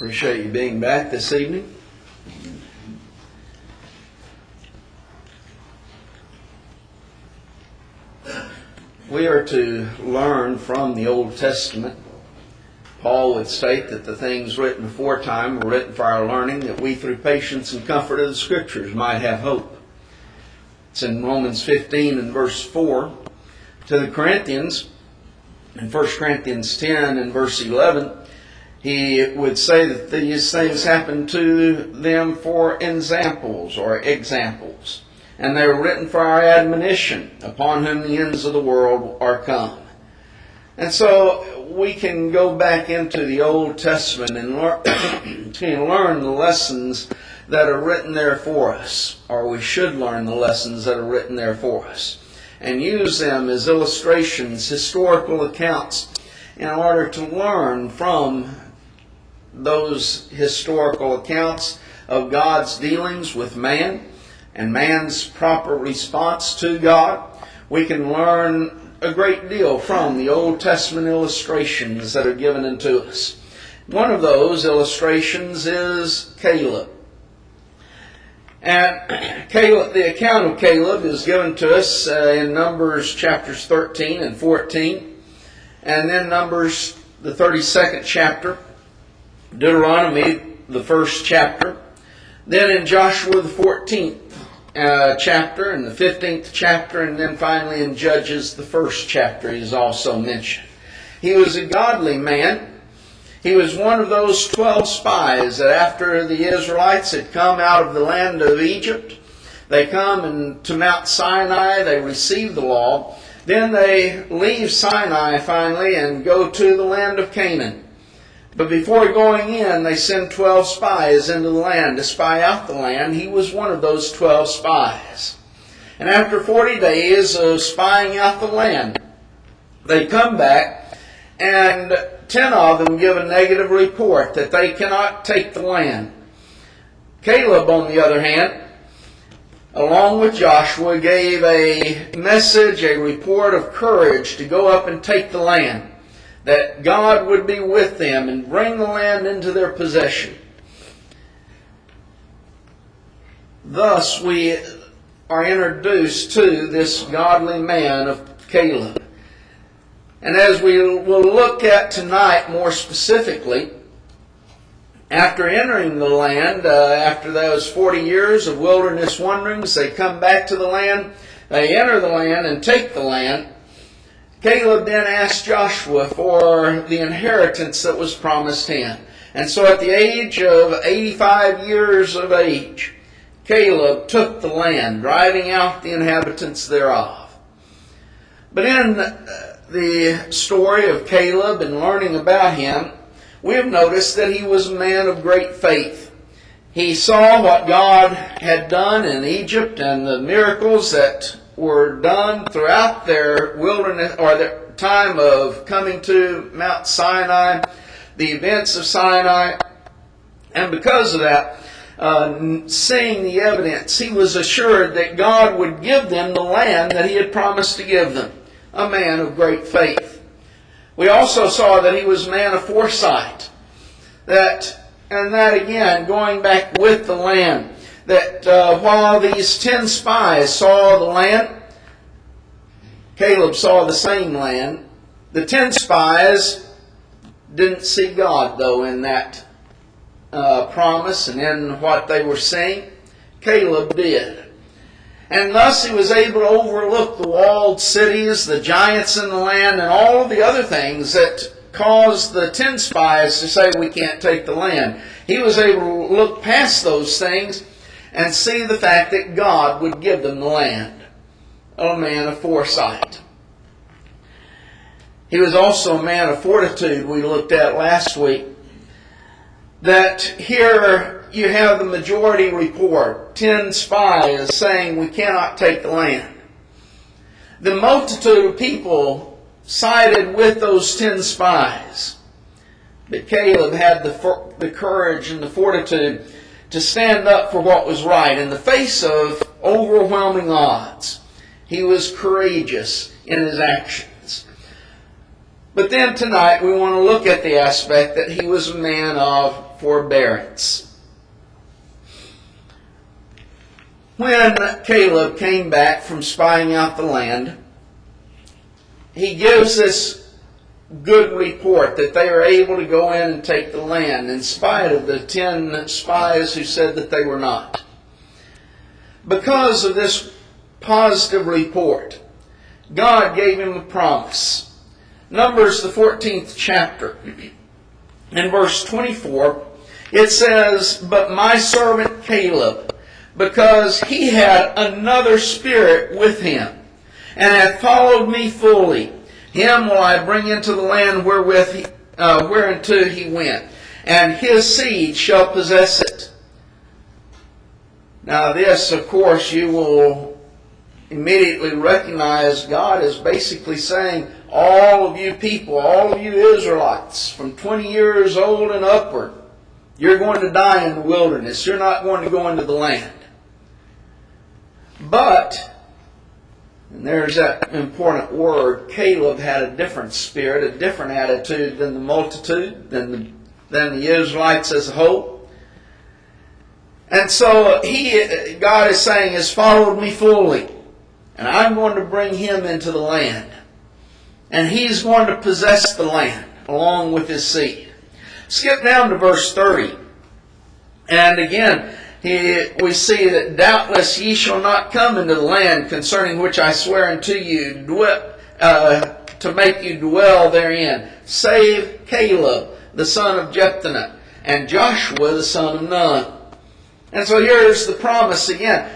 Appreciate you being back this evening. We are to learn from the Old Testament. Paul would state that the things written aforetime were written for our learning, that we through patience and comfort of the Scriptures might have hope. It's in Romans 15 and verse 4. To the Corinthians, in 1 Corinthians 10 and verse 11, he would say that these things happened to them for examples. And they were written for our admonition, upon whom the ends of the world are come. And so we can go back into the Old Testament and learn the lessons that are written there for us, or we should learn the lessons that are written there for us, and use them as illustrations, historical accounts, in order to learn from those historical accounts of God's dealings with man and man's proper response to God. We can learn a great deal from the Old Testament illustrations that are given unto us. One of those illustrations is Caleb. And Caleb, the account of Caleb is given to us in Numbers chapters 13 and 14, and then Numbers, the 32nd chapter, Deuteronomy, the 1st chapter, then in Joshua, the 14th chapter, and the 15th chapter, and then finally in Judges, the 1st chapter, he is also mentioned. He was a godly man. He was one of those 12 spies that after the Israelites had come out of the land of Egypt, they come to Mount Sinai, they receive the law, then they leave Sinai finally and go to the land of Canaan. But before going in, they send 12 spies into the land to spy out the land. He was one of those 12 spies. And after 40 days of spying out the land, they come back, and 10 of them give a negative report that they cannot take the land. Caleb, on the other hand, along with Joshua, gave a message, a report of courage to go up and take the land, that God would be with them and bring the land into their possession. Thus we are introduced to this godly man of Caleb. And as we will look at tonight more specifically, after entering the land, after those 40 years of wilderness wanderings, they come back to the land, they enter the land and take the land. Caleb then asked Joshua for the inheritance that was promised him. And so at the age of 85 years of age, Caleb took the land, driving out the inhabitants thereof. But in the story of Caleb and learning about him, we have noticed that he was a man of great faith. He saw what God had done in Egypt and the miracles that were done throughout their wilderness, or their time of coming to Mount Sinai, the events of Sinai. And because of that, seeing the evidence, he was assured that God would give them the land that he had promised to give them. A man of great faith. We also saw that he was a man of foresight. That again, going back with the land, that while these 10 spies saw the land, Caleb saw the same land. The 10 spies didn't see God, though, in that promise and in what they were seeing. Caleb did. And thus he was able to overlook the walled cities, the giants in the land, and all of the other things that caused the 10 spies to say we can't take the land. He was able to look past those things and see the fact that God would give them the land. A man of foresight. He was also a man of fortitude, we looked at last week. That here you have the majority report. 10 spies saying we cannot take the land. The multitude of people sided with those 10 spies. But Caleb had the courage and the fortitude to stand up for what was right in the face of overwhelming odds. He was courageous in his actions. But then tonight we want to look at the aspect that he was a man of forbearance. When Caleb came back from spying out the land, he gives this good report that they were able to go in and take the land in spite of the 10 spies who said that they were not. Because of this positive report, God gave him a promise. Numbers, the 14th chapter, in verse 24, it says, "But my servant Caleb, because he had another spirit with him, and hath followed me fully, him will I bring into the land whereunto he went, and his seed shall possess it." Now this, of course, you will immediately recognize God is basically saying, all of you people, all of you Israelites, from 20 years old and upward, you're going to die in the wilderness. You're not going to go into the land. But, and there's that important word, Caleb had a different spirit, a different attitude than the multitude, than the Israelites as a whole. And so God is saying, has followed me fully, and I'm going to bring him into the land. And he's going to possess the land along with his seed. Skip down to verse 30. And again, we see that doubtless ye shall not come into the land concerning which I swear unto you to make you dwell therein, save Caleb the son of Jephunneh and Joshua the son of Nun. And so here's the promise again.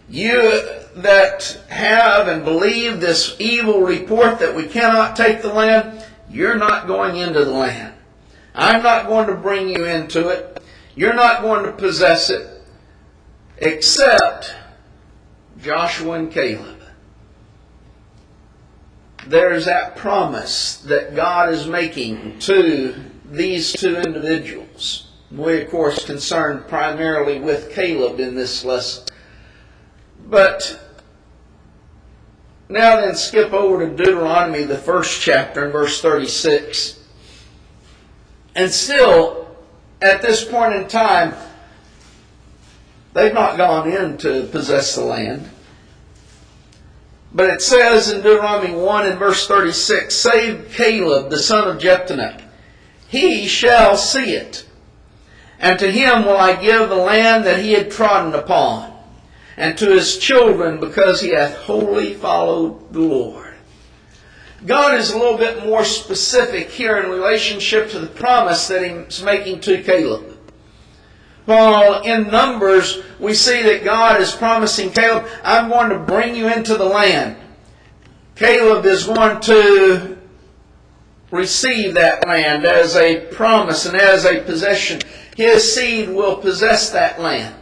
You that have and believe this evil report that we cannot take the land, you're not going into the land. I'm not going to bring you into it. You're not going to possess it, except Joshua and Caleb. There's that promise that God is making to these two individuals. We, of course, concerned primarily with Caleb in this lesson. But now then, skip over to Deuteronomy, the 1st chapter, and verse 36. And still, at this point in time, they've not gone in to possess the land. But it says in Deuteronomy 1 and verse 36, "Save Caleb the son of Jephunneh, he shall see it. And to him will I give the land that he had trodden upon, and to his children, because he hath wholly followed the Lord." God is a little bit more specific here in relationship to the promise that he's making to Caleb. While in Numbers we see that God is promising Caleb, I'm going to bring you into the land. Caleb is going to receive that land as a promise and as a possession. His seed will possess that land.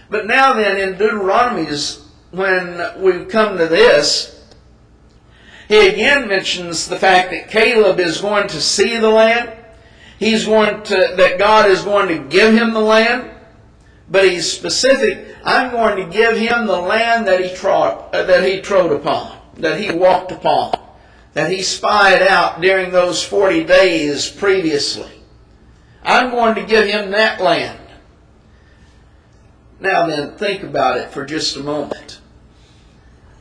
But now then, in Deuteronomy, when we come to this, he again mentions the fact that Caleb is going to see the land. That God is going to give him the land. But he's specific. I'm going to give him the land that he trod upon, that he walked upon, that he spied out during those 40 days previously. I'm going to give him that land. Now then, think about it for just a moment.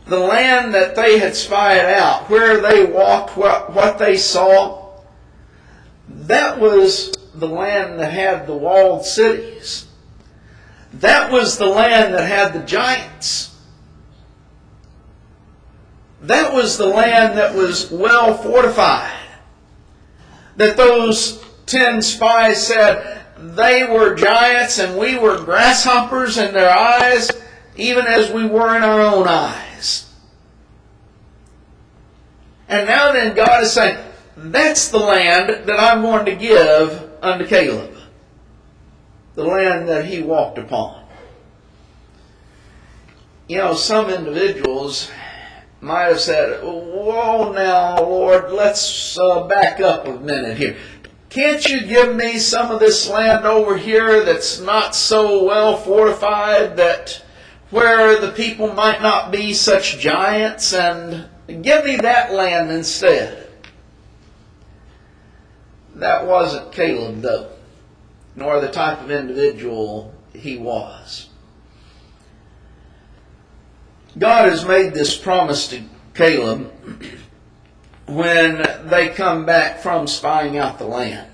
The land that they had spied out, where they walked, what they saw, that was the land that had the walled cities. That was the land that had the giants. That was the land that was well fortified. That those 10 spies said, they were giants and we were grasshoppers in their eyes, even as we were in our own eyes. And now then God is saying, that's the land that I'm going to give unto Caleb. The land that he walked upon. You know, some individuals might have said, whoa now, Lord, let's back up a minute here. Can't you give me some of this land over here that's not so well fortified, that where the people might not be such giants, and give me that land instead? That wasn't Caleb, though, nor the type of individual he was. God has made this promise to Caleb when they come back from spying out the land.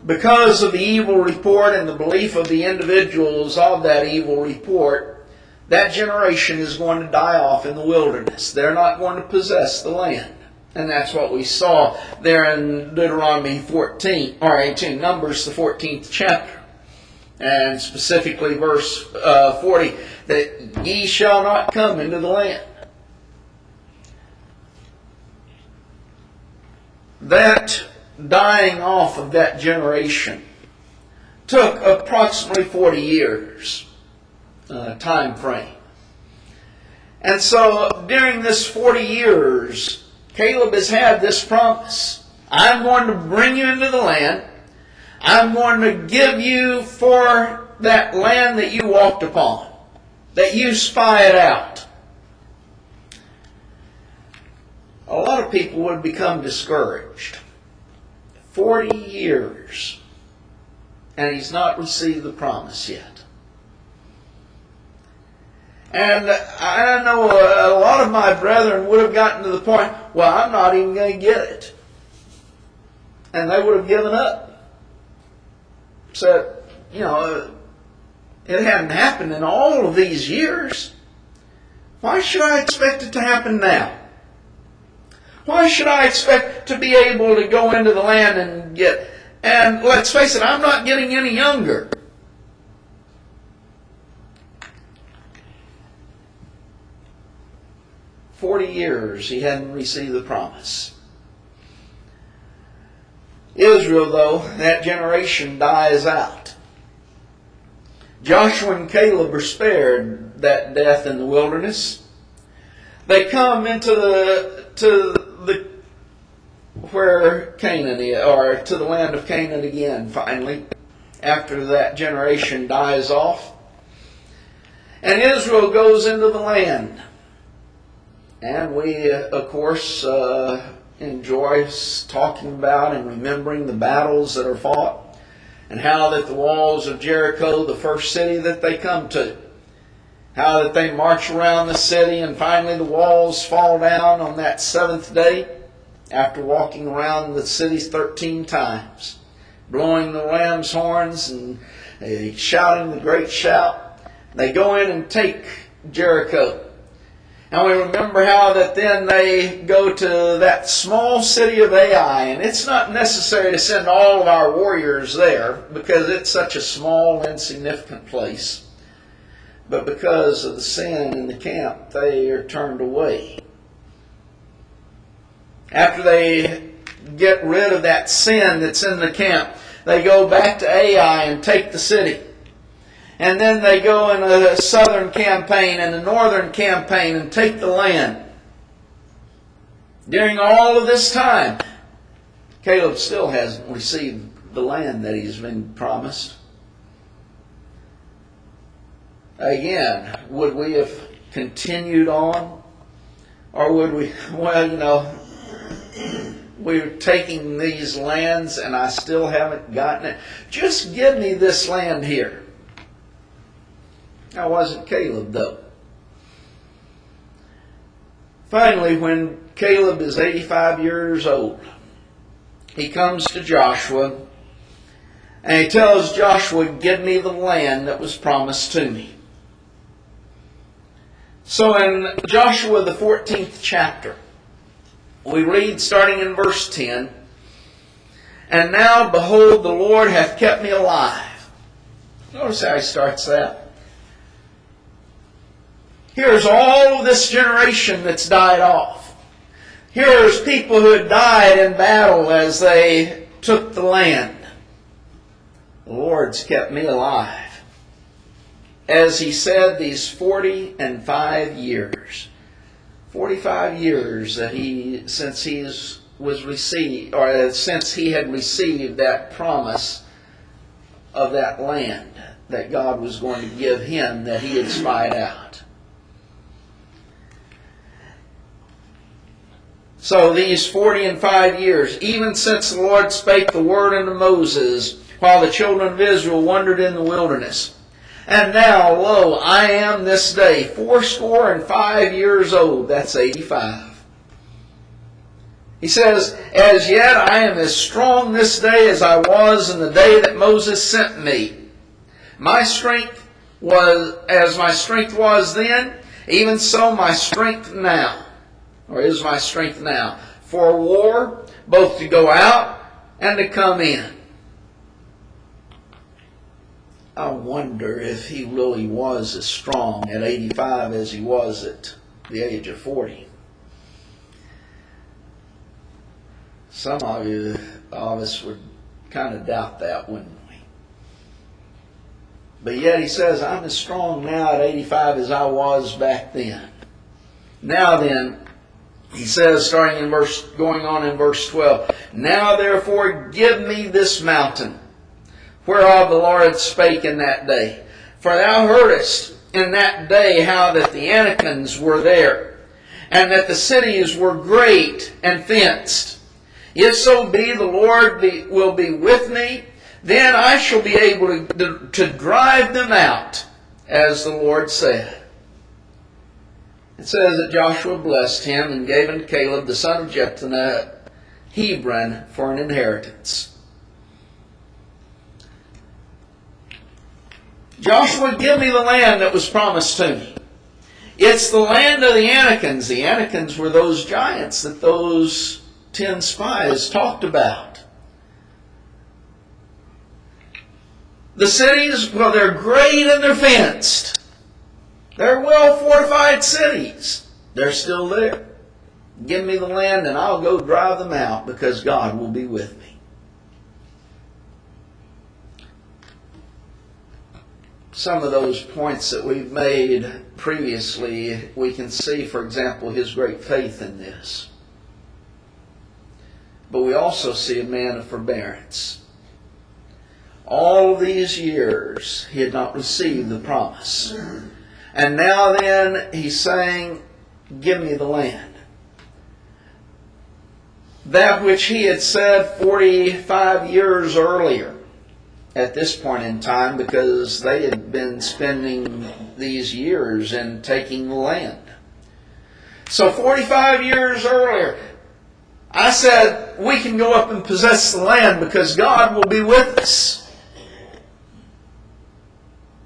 Because of the evil report and the belief of the individuals of that evil report, that generation is going to die off in the wilderness. They're not going to possess the land. And that's what we saw there in Deuteronomy 14, or 18, Numbers, the 14th chapter. And specifically verse 40, that ye shall not come into the land. That dying off of that generation took approximately 40 years time frame. And so during this 40 years, Caleb has had this promise. I'm going to bring you into the land. I'm going to give you for that land that you walked upon, that you spy it out. A lot of people would become discouraged. 40 years, and he's not received the promise yet. And I know a lot of my brethren would have gotten to the point, well, I'm not even going to get it. And they would have given up. Said, it hadn't happened in all of these years. Why should I expect it to happen now? Why should I expect to be able to go into the land and get... And let's face it, I'm not getting any younger. "40 years he hadn't received the promise. Israel, though, that generation dies out. Joshua and Caleb are spared that death in the wilderness. They come into where Canaan is, or to the land of Canaan again, finally, after that generation dies off. And Israel goes into the land. And we, of course, enjoy talking about and remembering the battles that are fought, and how that the walls of Jericho, the first city that they come to, how that they march around the city, and finally the walls fall down on that seventh day, after walking around the city 13 times, blowing the ram's horns and shouting the great shout. They go in and take Jericho. And we remember how that then they go to that small city of Ai. And it's not necessary to send all of our warriors there, because it's such a small, insignificant place. But because of the sin in the camp, they are turned away. After they get rid of that sin that's in the camp, they go back to Ai and take the city. And then they go in a southern campaign and a northern campaign and take the land. During all of this time, Caleb still hasn't received the land that he's been promised. Again, would we have continued on? Or would we, we're taking these lands and I still haven't gotten it. Just give me this land here. That wasn't Caleb, though. Finally, when Caleb is 85 years old, he comes to Joshua and he tells Joshua, give me the land that was promised to me. So in Joshua the 14th chapter, we read starting in verse 10, and now behold, the Lord hath kept me alive. Notice how he starts that. Here's all of this generation that's died off. Here's people who had died in battle as they took the land. The Lord's kept me alive. As he said, these 45 years. 45 years that since he had received that promise of that land that God was going to give him, that he had spied out. So these 40 and 5 years, even since the Lord spake the word unto Moses, while the children of Israel wandered in the wilderness. And now, lo, I am this day 85 years old. That's 85. He says, as yet I am as strong this day as I was in the day that Moses sent me. My strength was, as my strength was then, even so my strength now. Or is my strength now, for war, both to go out and to come in. I wonder if he really was as strong at 85 as he was at the age of 40. Some of us would kind of doubt that, wouldn't we? But yet he says, I'm as strong now at 85 as I was back then. Now then, he says, going on in verse 12, now therefore give me this mountain, whereof the Lord spake in that day. For thou heardest in that day how that the Anakims were there, and that the cities were great and fenced. If so be the Lord will be with me, then I shall be able to drive them out, as the Lord said. It says that Joshua blessed him and gave unto Caleb the son of Jephunneh Hebron for an inheritance. Joshua, give me the land that was promised to me. It's the land of the Anakims. The Anakims were those giants that those 10 spies talked about. The cities, well, they're great and they're fenced. They're well-fortified cities. They're still there. Give me the land and I'll go drive them out because God will be with me. Some of those points that we've made previously, we can see, for example, his great faith in this. But we also see a man of forbearance. All these years he had not received the promise. And now then, he's saying, give me the land. That which he had said 45 years earlier at this point in time, because they had been spending these years in taking the land. So 45 years earlier, I said, we can go up and possess the land because God will be with us.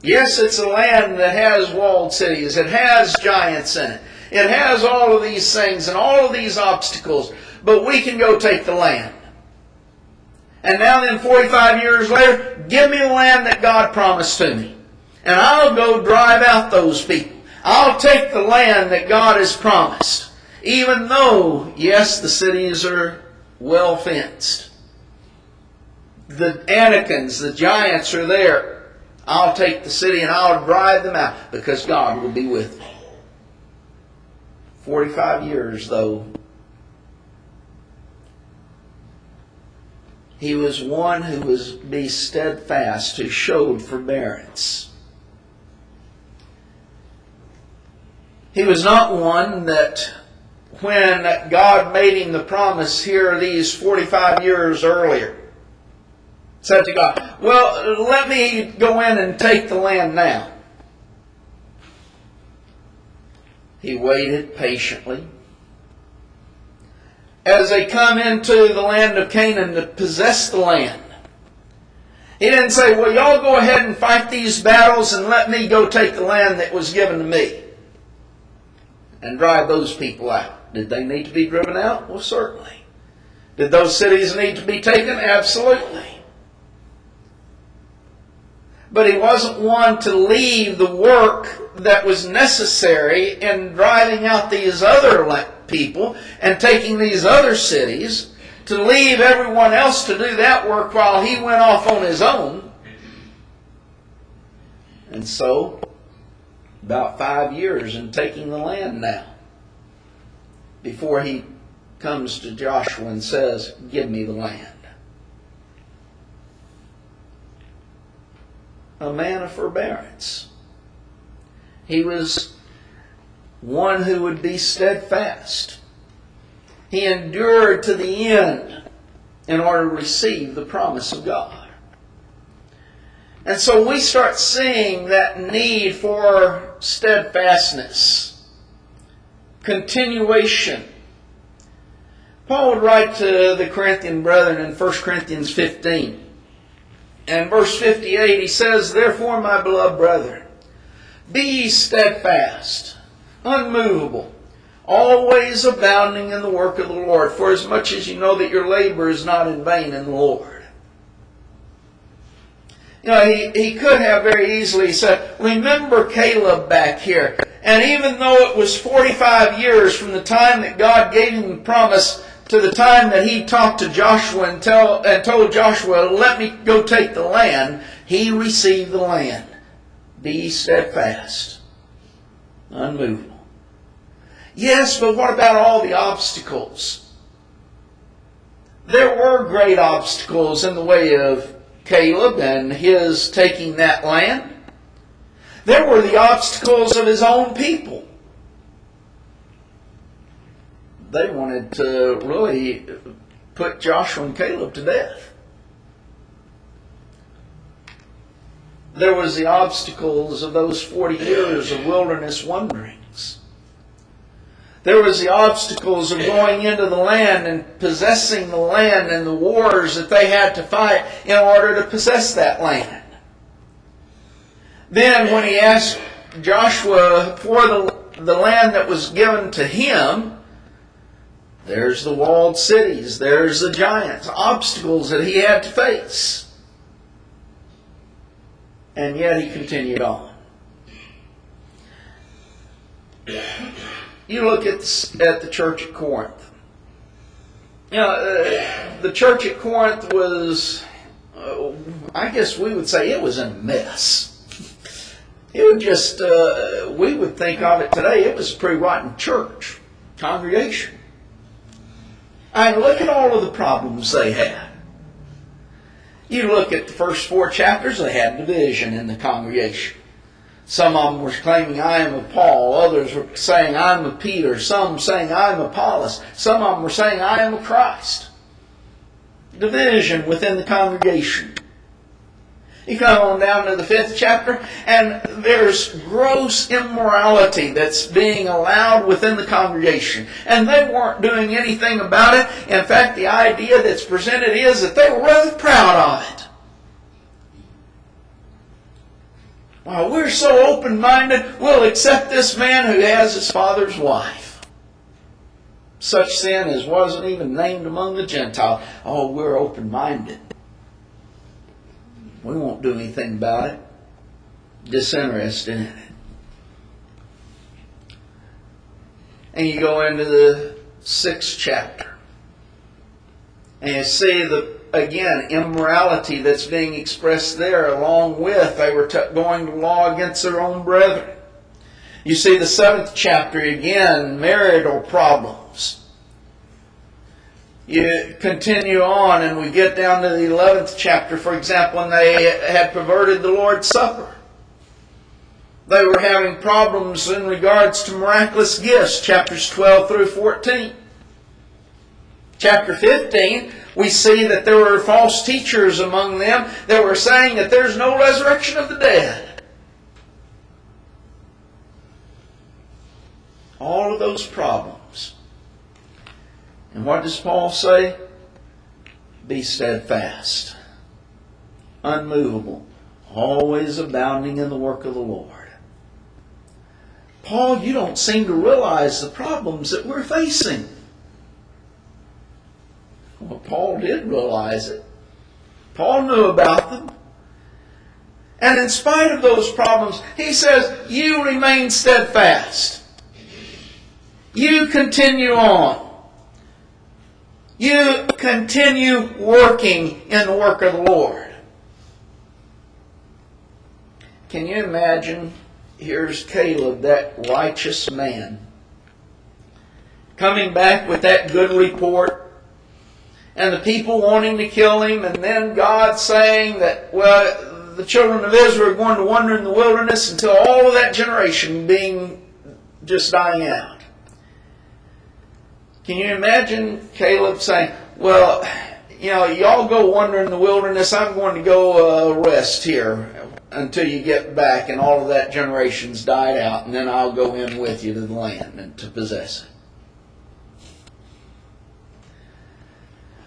Yes, it's a land that has walled cities. It has giants in it. It has all of these things and all of these obstacles. But we can go take the land. And now then, 45 years later, give me the land that God promised to me. And I'll go drive out those people. I'll take the land that God has promised. Even though, yes, the cities are well fenced. The Anakims, the giants are there. I'll take the city and I'll drive them out because God will be with me. 45 years, though, he was one who was be steadfast, who showed forbearance. He was not one that when God made him the promise here these 45 years earlier, said to God, well, let me go in and take the land now. He waited patiently. As they come into the land of Canaan to possess the land, he didn't say, well, y'all go ahead and fight these battles and let me go take the land that was given to me and drive those people out. Did they need to be driven out? Well, certainly. Did those cities need to be taken? Absolutely. But he wasn't one to leave the work that was necessary in driving out these other people and taking these other cities, to leave everyone else to do that work while he went off on his own. And so, about 5 years in taking the land now, before he comes to Joshua and says, give me the land. A man of forbearance. He was one who would be steadfast. He endured to the end in order to receive the promise of God. And so we start seeing that need for steadfastness, continuation. Paul would write to the Corinthian brethren in 1 Corinthians 15. And verse 58, he says, "Therefore, my beloved brethren, be ye steadfast, unmovable, always abounding in the work of the Lord, for as much as you know that your labor is not in vain in the Lord." You know, he could have very easily said, remember Caleb back here. And even though it was 45 years from the time that God gave him the promise to the time that he talked to Joshua and told Joshua, let me go take the land, he received the land. Be steadfast, unmovable. Yes, but what about all the obstacles? There were great obstacles in the way of Caleb and his taking that land. There were the obstacles of his own people. They wanted to really put Joshua and Caleb to death. There was the obstacles of those 40 years of wilderness wanderings. There was the obstacles of going into the land and possessing the land and the wars that they had to fight in order to possess that land. Then when he asked Joshua for the land that was given to him, there's the walled cities, there's the giants, obstacles that he had to face. And yet he continued on. You look at the church at Corinth. You know, the church at Corinth was, I guess we would say it was a mess. It would just, we would think of it today, it was a pretty rotten church, congregation. I mean, look at all of the problems they had. You look at the first 4 chapters, they had division in the congregation. Some of them were claiming, I am of Paul. Others were saying, I am of Peter. Some saying, I am of Apollos. Some of them were saying, I am of Christ. Division within the congregation. You come on down to the 5th chapter, and there's gross immorality that's being allowed within the congregation. And they weren't doing anything about it. In fact, the idea that's presented is that they were rather proud of it. Well, we're so open-minded, we'll accept this man who has his father's wife. Such sin as wasn't even named among the Gentiles. Oh, we're open-minded. We won't do anything about it. Disinterested in it. And you go into the 6th chapter. And you see again, immorality that's being expressed there, along with they were going to law against their own brethren. You see the 7th chapter again, marital problems. You continue on and we get down to the 11th chapter, for example, and they had perverted the Lord's Supper. They were having problems in regards to miraculous gifts, chapters 12 through 14. Chapter 15, we see that there were false teachers among them that were saying that there's no resurrection of the dead. All of those problems. And what does Paul say? Be steadfast, unmovable, always abounding in the work of the Lord. Paul, you don't seem to realize the problems that we're facing. Well, Paul did realize it. Paul knew about them. And in spite of those problems, he says, you remain steadfast. You continue on. You continue working in the work of the Lord. Can you imagine? Here's Caleb, that righteous man, coming back with that good report, and the people wanting to kill him, and then God saying that, well, the children of Israel are going to wander in the wilderness until all of that generation being just dying out. Can you imagine Caleb saying, well, y'all go wander in the wilderness. I'm going to go rest here until you get back and all of that generation's died out, and then I'll go in with you to the land and to possess it.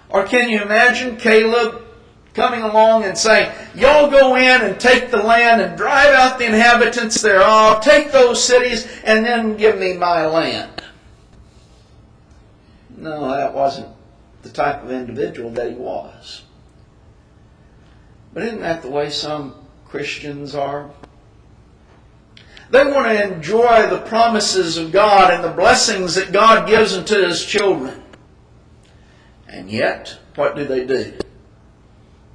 Or can you imagine Caleb coming along and saying, y'all go in and take the land and drive out the inhabitants thereof, take those cities, and then give me my land? No, that wasn't the type of individual that he was. But isn't that the way some Christians are? They want to enjoy the promises of God and the blessings that God gives unto His children. And yet, what do?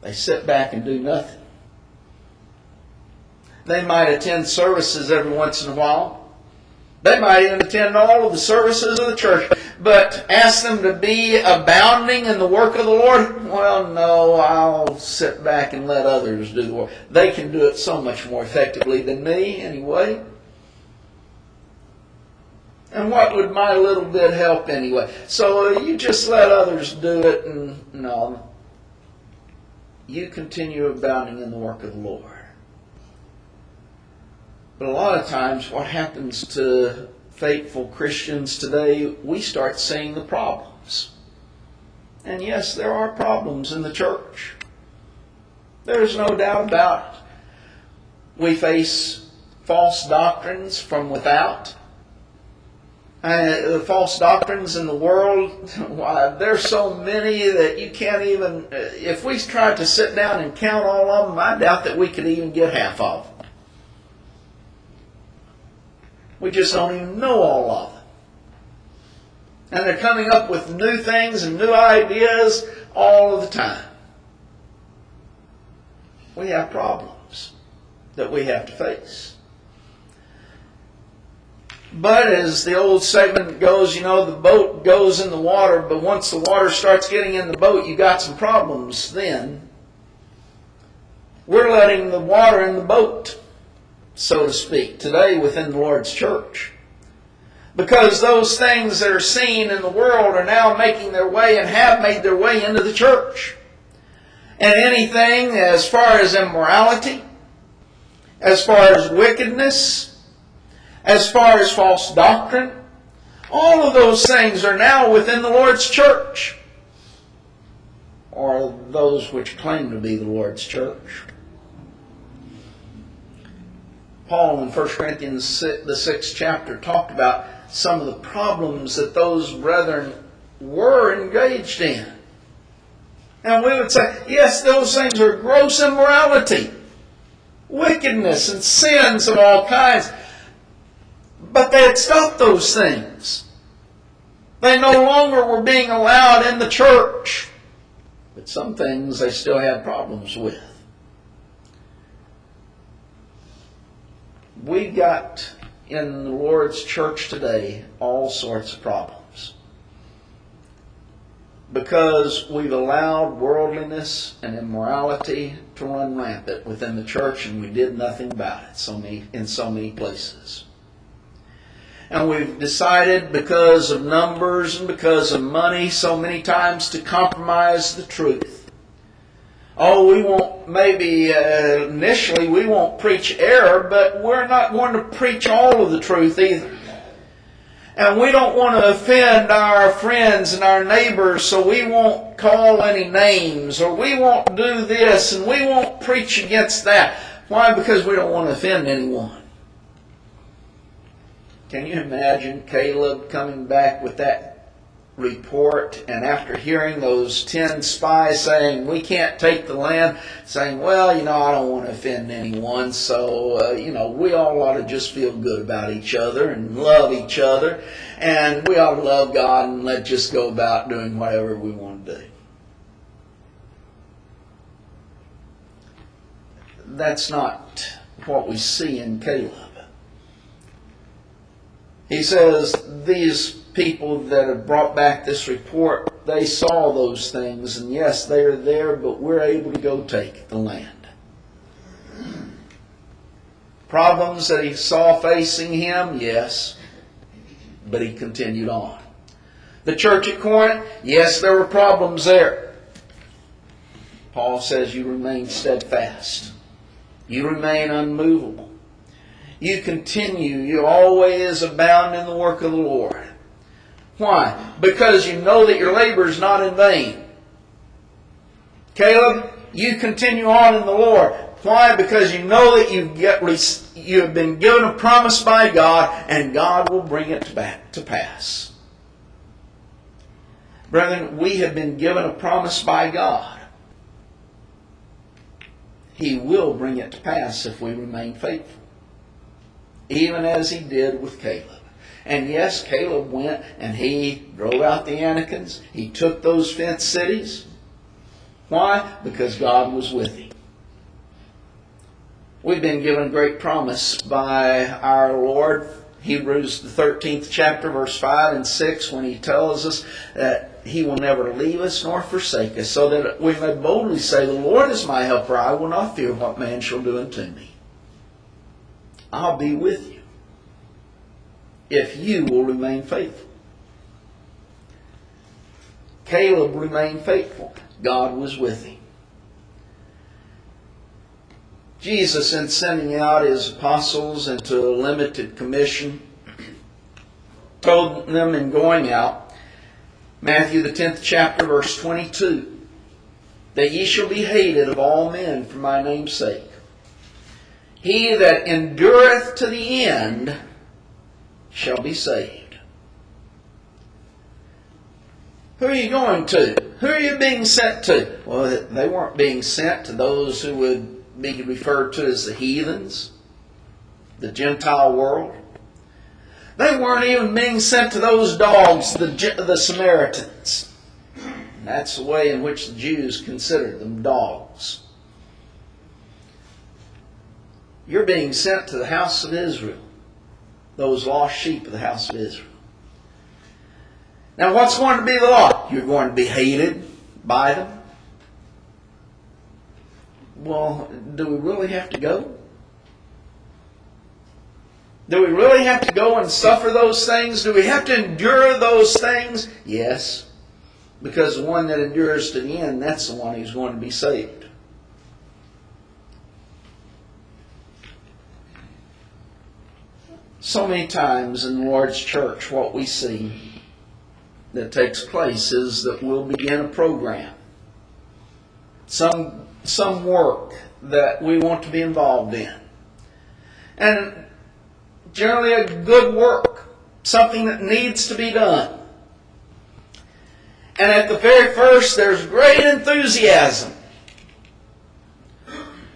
They sit back and do nothing. They might attend services every once in a while. They might even attend all of the services of the church. But ask them to be abounding in the work of the Lord? Well, no, I'll sit back and let others do the work. They can do it so much more effectively than me anyway. And what would my little bit help anyway? So you just let others do it, and no. You continue abounding in the work of the Lord. But a lot of times what happens to faithful Christians today, we start seeing the problems. And yes, there are problems in the church. There's no doubt about it. We face false doctrines from without. The false doctrines in the world, why, there's so many that you can't even, if we tried to sit down and count all of them, I doubt that we could even get half of them. We just don't even know all of them. And they're coming up with new things and new ideas all of the time. We have problems that we have to face. But as the old segment goes, the boat goes in the water, but once the water starts getting in the boat, you got some problems then. We're letting the water in the boat, so to speak, today within the Lord's church. Because those things that are seen in the world are now making their way and have made their way into the church. And anything as far as immorality, as far as wickedness, as far as false doctrine, all of those things are now within the Lord's church. Or those which claim to be the Lord's church. Paul in 1 Corinthians the 6th chapter talked about some of the problems that those brethren were engaged in. And we would say, yes, those things are gross immorality, wickedness and sins of all kinds. But they had stopped those things. They no longer were being allowed in the church. But some things they still had problems with. We got in the Lord's church today all sorts of problems. Because we've allowed worldliness and immorality to run rampant within the church, and we did nothing about it in so many places. And we've decided, because of numbers and because of money, so many times to compromise the truth. Oh, we won't, maybe initially we won't preach error, but we're not going to preach all of the truth either. And we don't want to offend our friends and our neighbors, so we won't call any names, or we won't do this, and we won't preach against that. Why? Because we don't want to offend anyone. Can you imagine Caleb coming back with that report, and after hearing those 10 spies saying, we can't take the land, saying, well, I don't want to offend anyone, so, we all ought to just feel good about each other and love each other, and we ought to love God and let's just go about doing whatever we want to do. That's not what we see in Caleb. He says these people that have brought back this report, they saw those things, and yes, they are there, but we're able to go take the land. Problems that he saw facing him, yes, but he continued on. The church at Corinth, yes, there were problems there. Paul says you remain steadfast. You remain unmovable. You continue. You always abound in the work of the Lord. Why? Because you know that your labor is not in vain. Caleb, you continue on in the Lord. Why? Because you know that you have been given a promise by God, and God will bring it back to pass. Brethren, we have been given a promise by God. He will bring it to pass if we remain faithful. Even as He did with Caleb. And yes, Caleb went and he drove out the Anakims. He took those fenced cities. Why? Because God was with him. We've been given a great promise by our Lord. Hebrews the 13th chapter, verse 5 and 6, when He tells us that He will never leave us nor forsake us, so that we may boldly say, the Lord is my helper, I will not fear what man shall do unto me. I'll be with you if you will remain faithful. Caleb remained faithful. God was with him. Jesus, in sending out His apostles into a limited commission, told them in going out, Matthew the 10th chapter, verse 22, that ye shall be hated of all men for my name's sake. He that endureth to the end shall be saved. Who are you going to? Who are you being sent to? Well, they weren't being sent to those who would be referred to as the heathens, the Gentile world. They weren't even being sent to those dogs, the Samaritans. And that's the way in which the Jews considered them, dogs. You're being sent to the house of Israel, those lost sheep of the house of Israel. Now, what's going to be the law? You're going to be hated by them. Well, do we really have to go? Do we really have to go and suffer those things? Do we have to endure those things? Yes. Because the one that endures to the end, that's the one who's going to be saved. So many times in the Lord's church, what we see that takes place is that we'll begin a program. Some work that we want to be involved in. And generally a good work. Something that needs to be done. And at the very first, there's great enthusiasm.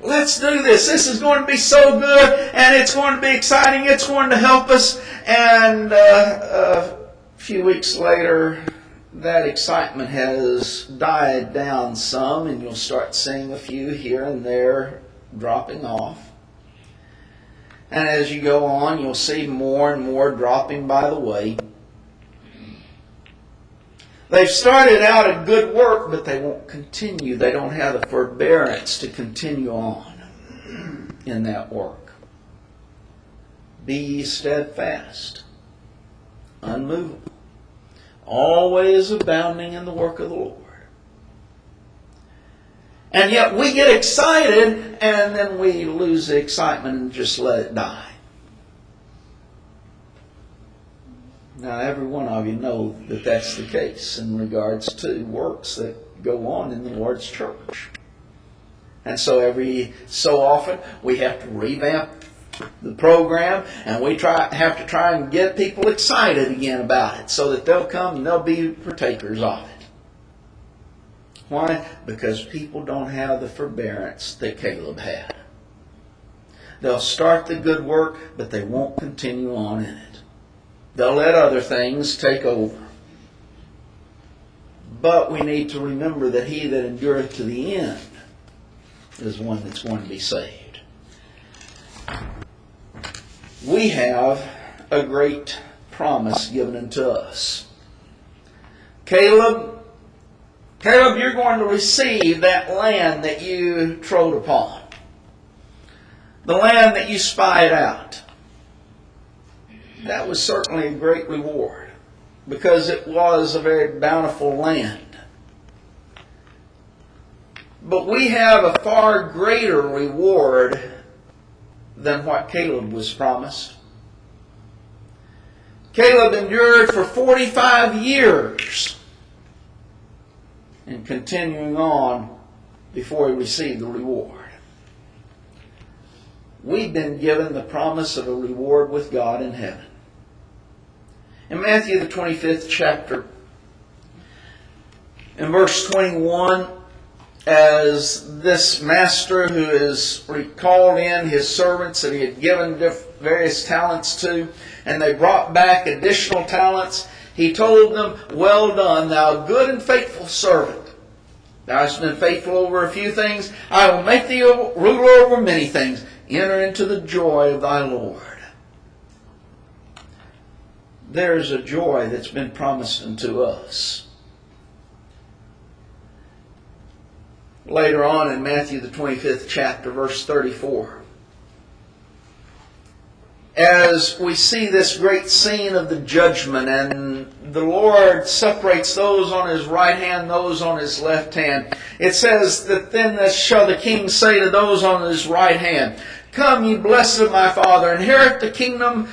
Let's do this. This is going to be so good, and it's going to be exciting. It's going to help us. And a few weeks later, that excitement has died down some, and you'll start seeing a few here and there dropping off. And as you go on, you'll see more and more dropping by the way. They've started out a good work, but they won't continue. They don't have the forbearance to continue on in that work. Be ye steadfast, unmovable, always abounding in the work of the Lord. And yet we get excited, and then we lose the excitement and just let it die. Now, every one of you know that that's the case in regards to works that go on in the Lord's church. And so every so often we have to revamp the program, and we have to try and get people excited again about it so that they'll come and they'll be partakers of it. Why? Because people don't have the forbearance that Caleb had. They'll start the good work, but they won't continue on in it. They'll let other things take over. But we need to remember that he that endureth to the end is one that's going to be saved. We have a great promise given unto us. Caleb, you're going to receive that land that you trod upon. The land that you spied out. That was certainly a great reward. because it was a very bountiful land. But we have a far greater reward than what Caleb was promised. Caleb endured for 45 years and continuing on before he received the reward. We've been given the promise of a reward with God in heaven. In Matthew the 25th chapter, in verse 21, as this master who has recalled in his servants that he had given various talents to, and they brought back additional talents, he told them, "Well done, thou good and faithful servant. Thou hast been faithful over a few things. I will make thee ruler over many things. Enter into the joy of thy Lord." There's a joy that's been promised unto us. Later on in Matthew the 25th chapter, verse 34, as we see this great scene of the judgment, and the Lord separates those on his right hand, those on his left hand, it says that then shall the king say to those on his right hand, "Come, ye blessed of my Father, inherit the kingdom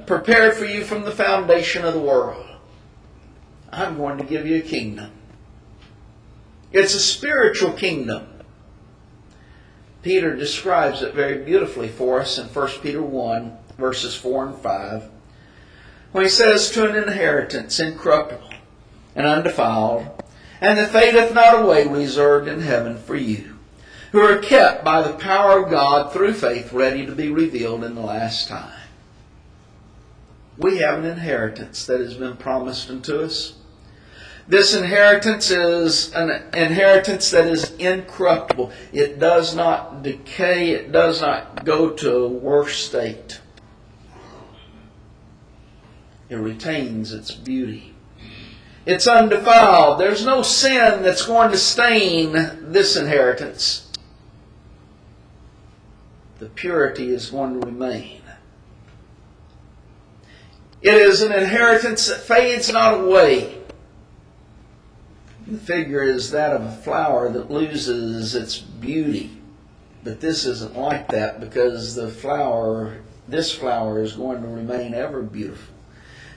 prepared for you from the foundation of the world. I'm going to give you a kingdom." It's a spiritual kingdom. Peter describes it very beautifully for us in 1 Peter 1, verses 4 and 5, when he says, "To an inheritance incorruptible and undefiled, and that fadeth not away, reserved in heaven for you, who are kept by the power of God through faith, ready to be revealed in the last time." We have an inheritance that has been promised unto us. This inheritance is an inheritance that is incorruptible. It does not decay. It does not go to a worse state. It retains its beauty. It's undefiled. There's no sin that's going to stain this inheritance. The purity is going to remain. It is an inheritance that fades not away. The figure is that of a flower that loses its beauty. But this isn't like that, because this flower is going to remain ever beautiful.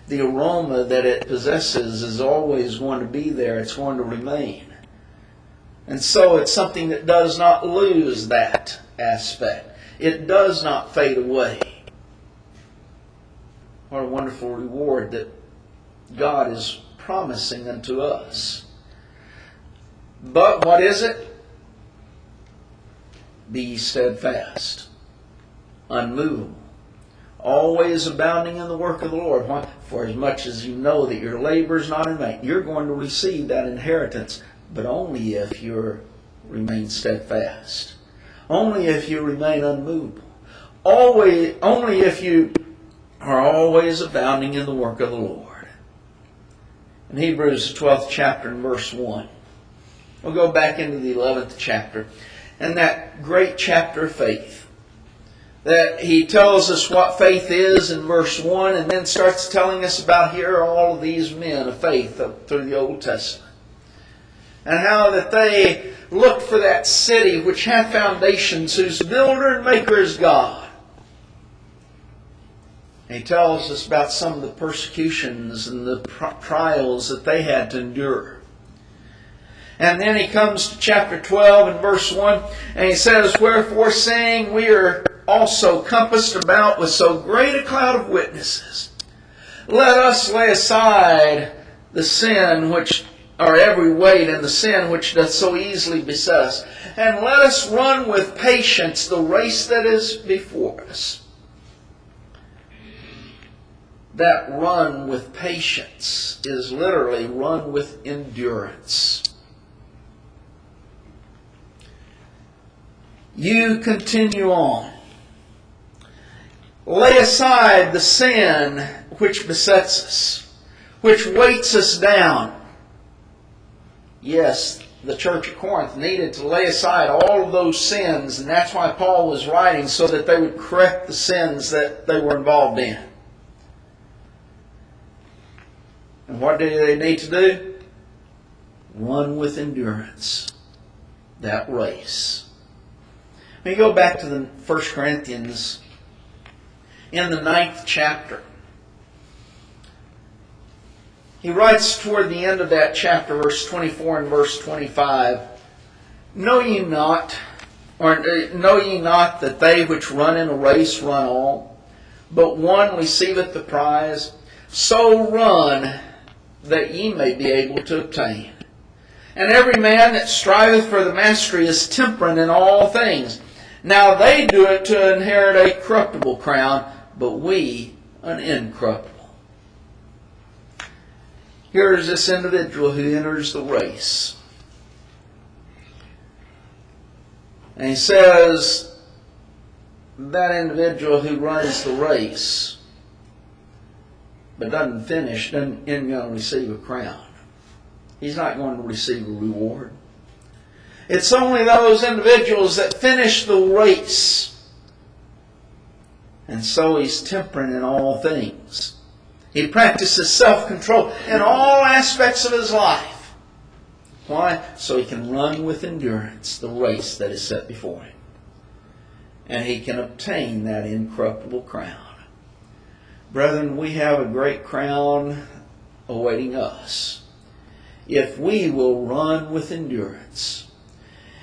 The aroma that it possesses is always going to be there. It's going to remain. And so it's something that does not lose that aspect. It does not fade away. What a wonderful reward that God is promising unto us. But what is it? Be ye steadfast, unmovable, always abounding in the work of the Lord. Why? For as much as you know that your labor is not in vain. You're going to receive that inheritance, but only if you remain steadfast. Only if you remain unmovable. Only if you are always abounding in the work of the Lord. In Hebrews 12th chapter and verse 1. We'll go back into the 11th chapter. And that great chapter of faith. That he tells us what faith is in verse 1, and then starts telling us about here all of these men of faith through the Old Testament. And how that they looked for that city which hath foundations, whose builder and maker is God. And he tells us about some of the persecutions and the trials that they had to endure. And then he comes to chapter 12 and verse 1, and he says, "Wherefore, saying, we are also compassed about with so great a cloud of witnesses, let us lay aside the sin which, or every weight, and the sin which doth so easily beset us, and let us run with patience the race that is before us." That run with patience is literally run with endurance. You continue on. Lay aside the sin which besets us, which weights us down. Yes, the church at Corinth needed to lay aside all of those sins, and that's why Paul was writing, so that they would correct the sins that they were involved in. And what do they need to do? Run with endurance that race. When you go back to the 1 Corinthians, in the 9th chapter, he writes toward the end of that chapter, verse 24 and verse 25, Know ye not that they which run in a race run all, but one receiveth the prize? So run, that ye may be able to obtain. And every man that striveth for the mastery is temperate in all things. Now they do it to inherit a corruptible crown, but we an incorruptible. Here is this individual who enters the race. And he says that individual who runs the race but doesn't finish isn't going to receive a crown. He's not going to receive a reward. It's only those individuals that finish the race. And so he's temperate in all things. He practices self-control in all aspects of his life. Why? So he can run with endurance the race that is set before him. And he can obtain that incorruptible crown. Brethren, we have a great crown awaiting us. If we will run with endurance,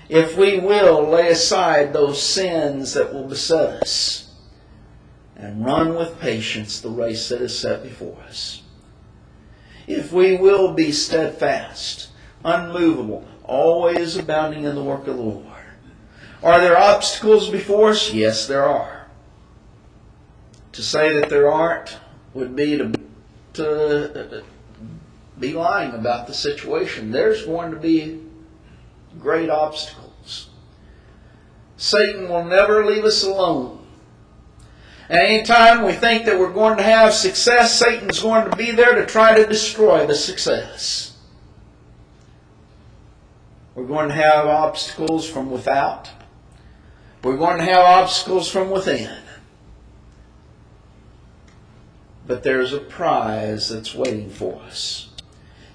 if we will lay aside those sins that will beset us, and run with patience the race that is set before us. If we will be steadfast, unmovable, always abounding in the work of the Lord. Are there obstacles before us? Yes, there are. To say that there aren't would be to be lying about the situation. There's going to be great obstacles. Satan will never leave us alone. And anytime we think that we're going to have success, Satan's going to be there to try to destroy the success. We're going to have obstacles from without. We're going to have obstacles from within. But there's a prize that's waiting for us.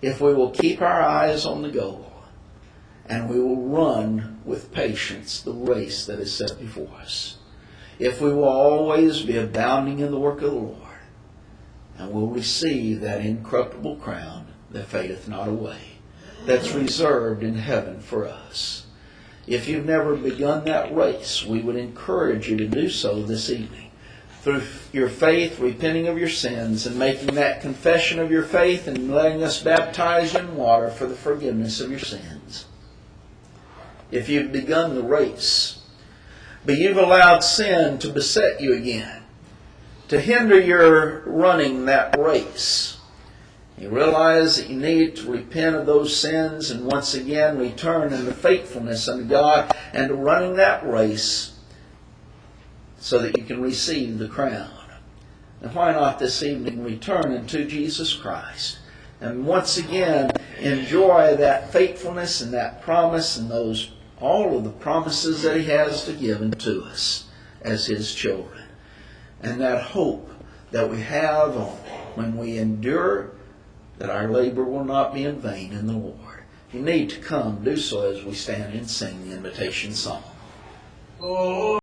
If we will keep our eyes on the goal, and we will run with patience the race that is set before us. If we will always be abounding in the work of the Lord, and will receive that incorruptible crown that fadeth not away, that's reserved in heaven for us. If you've never begun that race, we would encourage you to do so this evening. Through your faith, repenting of your sins, and making that confession of your faith, and letting us baptize you in water for the forgiveness of your sins. If you've begun the race, but you've allowed sin to beset you again, to hinder your running that race, you realize that you need to repent of those sins and once again return in the faithfulness unto God and to running that race so that you can receive the crown. And why not this evening return unto Jesus Christ and once again enjoy that faithfulness and that promise and all of the promises that He has to give unto us as His children. And that hope that we have when we endure, that our labor will not be in vain in the Lord. If you need to come, do so as we stand and sing the invitation song. Oh.